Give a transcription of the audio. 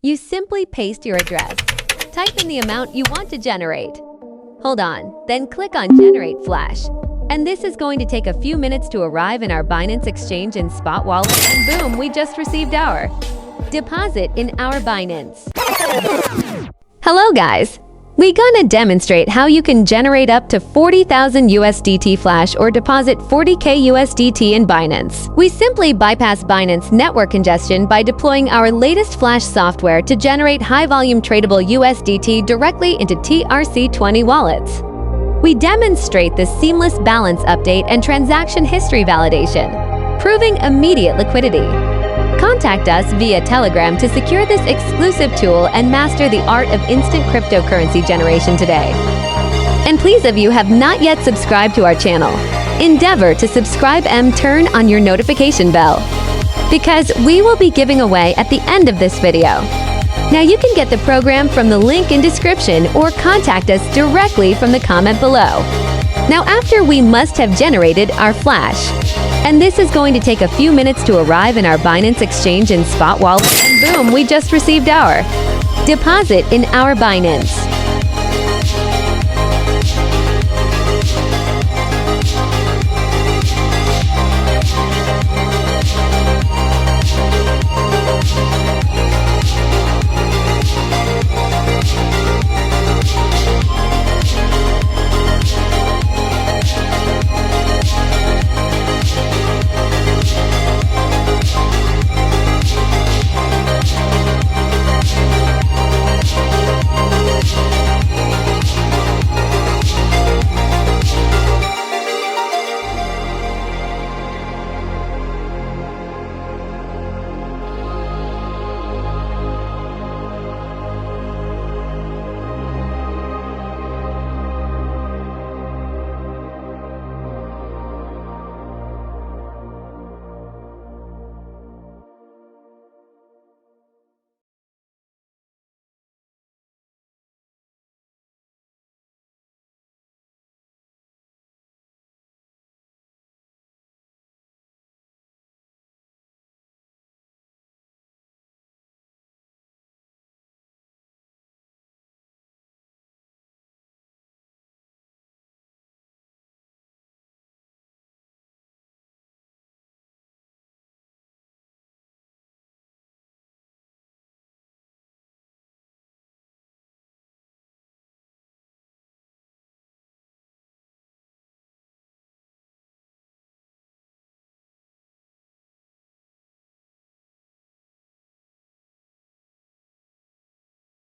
You simply paste your address, type in the amount you want to generate. Hold on, then click on Generate Flash. And this is going to take a few minutes to arrive in our Binance exchange and spot wallet, and boom, we just received our deposit in our Binance. Hello guys! We're gonna demonstrate how you can generate up to 40,000 USDT Flash or deposit 40K USDT in Binance. We simply bypass Binance network congestion by deploying our latest Flash software to generate high-volume tradable USDT directly into TRC20 wallets. We demonstrate the seamless balance update and transaction history validation, proving immediate liquidity. Contact us via Telegram to secure this exclusive tool and master the art of instant cryptocurrency generation today. And please, if you have not yet subscribed to our channel, endeavor to subscribe and turn on your notification bell, because we will be giving away at the end of this video. Now you can get the program from the link in description or contact us directly from the comment below. Now after we must have generated our Flash, and this is going to take a few minutes to arrive in our Binance exchange and spot wallet, and boom, we just received our deposit in our Binance.